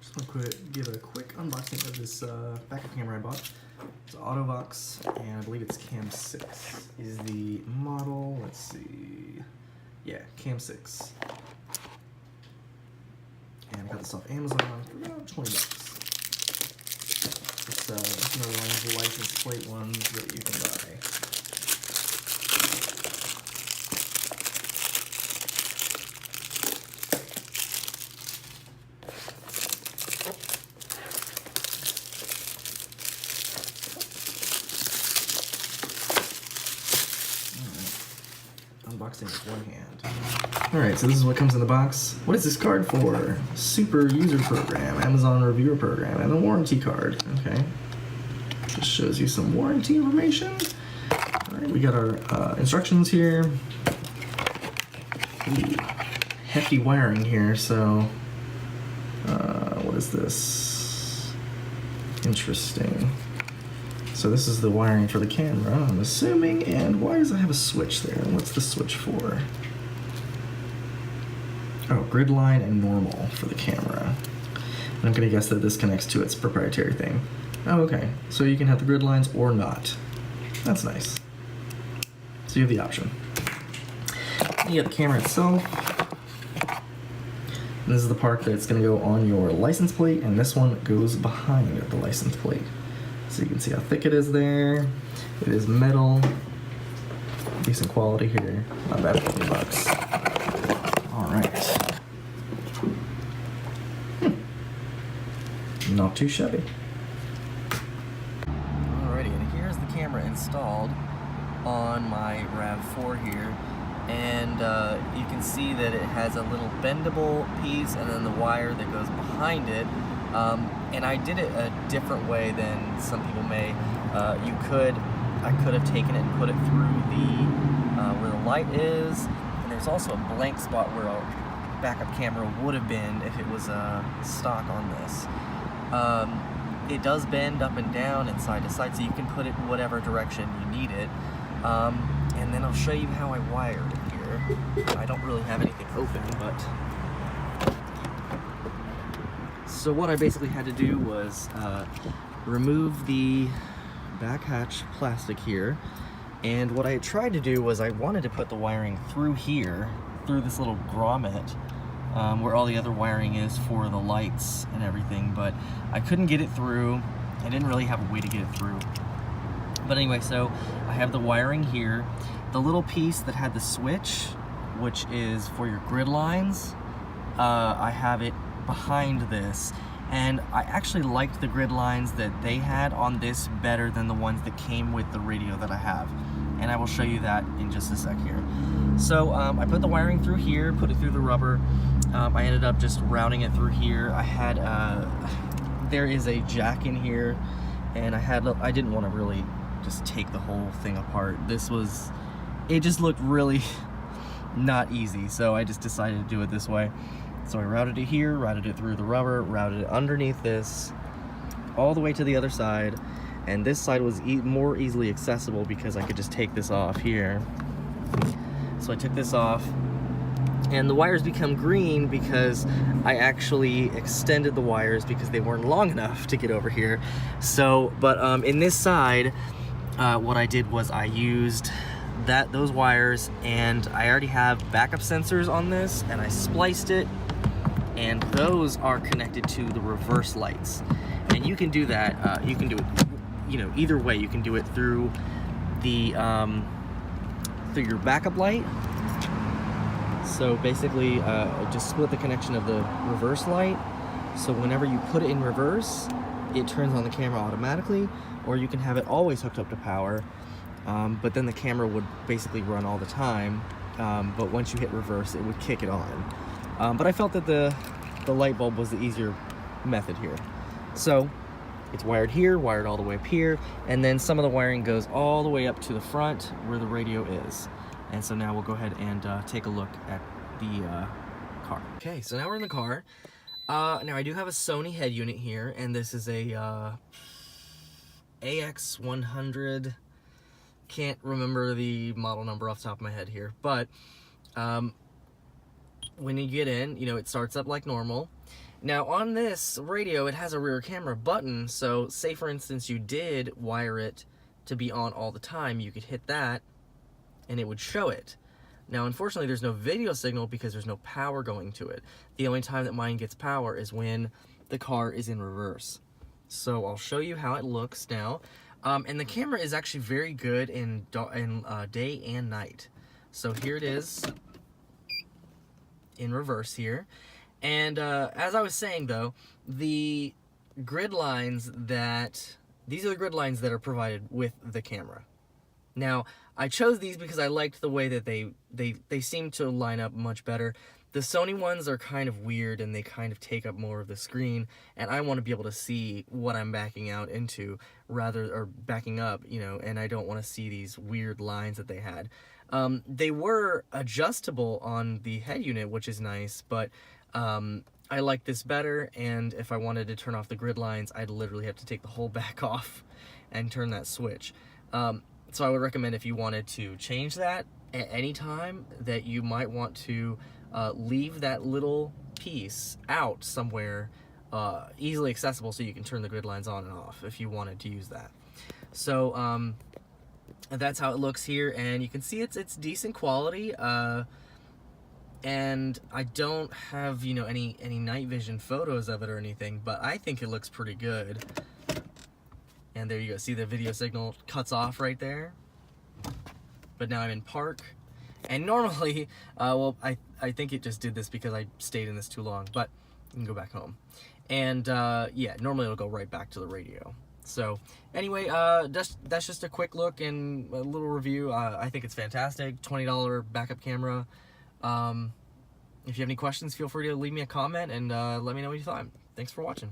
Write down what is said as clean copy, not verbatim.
Just want to give a quick unboxing of this backup camera I bought. It's Autovox, and I believe it's Cam 6 is the model. Let's see. Yeah, Cam 6. And I got this off Amazon for about $20. It's another one of the license plate ones that you can buy. Unboxing with one hand. Alright, so this is what comes in the box. What is this card for? Super user program, Amazon reviewer program, and a warranty card. Okay. Just shows you some warranty information. Alright, we got our instructions here. Ooh, hefty wiring here, so what is this? Interesting. So this is the wiring for the camera, I'm assuming, and why does it have a switch there? What's the switch for? Oh, grid line and normal for the camera. And I'm gonna guess that this connects to its proprietary thing. Oh, okay. So you can have the grid lines or not. That's nice. So you have the option. You got the camera itself. And this is the part that's gonna go on your license plate, and this one goes behind the license plate. So you can see how thick it is there. It is metal. Decent quality here. Not bad for $20. Alright. Not too shabby. Alrighty, and here's the camera installed on my RAV4 here. And you can see that it has a little bendable piece and then the wire that goes behind it. And I did it a different way than some people may. I could have taken it and put it through the where the light is, and there's also a blank spot where a backup camera would have been if it was stock on this. It does bend up and down and side to side, so you can put it in whatever direction you need it. And then I'll show you how I wired it here. I don't really have anything open, but so what I basically had to do was remove the back hatch plastic here, and what I had tried to do was I wanted to put the wiring through here, through this little grommet where all the other wiring is for the lights and everything, but I couldn't get it through. I didn't really have a way to get it through. But anyway, so I have the wiring here. The little piece that had the switch, which is for your grid lines, I have it behind this, and I actually liked the grid lines that they had on this better than the ones that came with the radio that I have, and I will show you that in just a sec here. So I put the wiring through here, put it through the rubber. I ended up just routing it through here. I had there is a jack in here, and I didn't want to really just take the whole thing apart. It just looked really not easy, so I just decided to do it this way. So I routed it here, routed it through the rubber, routed it underneath this, all the way to the other side, and this side was more easily accessible because I could just take this off here. So I took this off, and the wires become green because I actually extended the wires because they weren't long enough to get over here. So, but in this side, what I did was I used those wires, and I already have backup sensors on this, and I spliced it, and those are connected to the reverse lights. And you can do that, you can do it, you know, either way. You can do it through the through your backup light. So basically, just split the connection of the reverse light, so whenever you put it in reverse, it turns on the camera automatically, or you can have it always hooked up to power, but then the camera would basically run all the time, but once you hit reverse, it would kick it on. But I felt that the light bulb was the easier method here. So it's wired here, wired all the way up here, and then some of the wiring goes all the way up to the front where the radio is. And so now we'll go ahead and take a look at the car. Okay, so now we're in the car. Now I do have a Sony head unit here, and this is a AX100. Can't remember the model number off the top of my head here, but when you get in, you know, it starts up like normal, Now on this radio, it has a rear camera button, so say for instance you did wire it to be on all the time, you could hit that and it would show it. Now unfortunately there's no video signal because there's no power going to it. The only time that mine gets power is when the car is in reverse. So I'll show you how it looks now. And the camera is actually very good in day and night. So here it is in reverse here. And as I was saying though, the grid lines these are the grid lines that are provided with the camera. Now, I chose these because I liked the way that they seem to line up much better. The Sony ones are kind of weird and they kind of take up more of the screen, and I want to be able to see what I'm backing out into or backing up, you know, and I don't want to see these weird lines that they had. They were adjustable on the head unit, which is nice, but I like this better, and if I wanted to turn off the grid lines, I'd literally have to take the whole back off and turn that switch. So I would recommend, if you wanted to change that at any time, that you might want to leave that little piece out somewhere easily accessible so you can turn the grid lines on and off if you wanted to use that. So that's how it looks here, and you can see it's decent quality. And I don't have, you know, any night vision photos of it or anything, but I think it looks pretty good. And there you go, see the video signal cuts off right there. But now I'm in park, and normally, well, I think it just did this because I stayed in this too long, but you can go back home. And yeah, normally it'll go right back to the radio. So anyway, that's just a quick look and a little review. I think it's fantastic. $20 backup camera. If you have any questions, feel free to leave me a comment and let me know what you thought. Thanks for watching.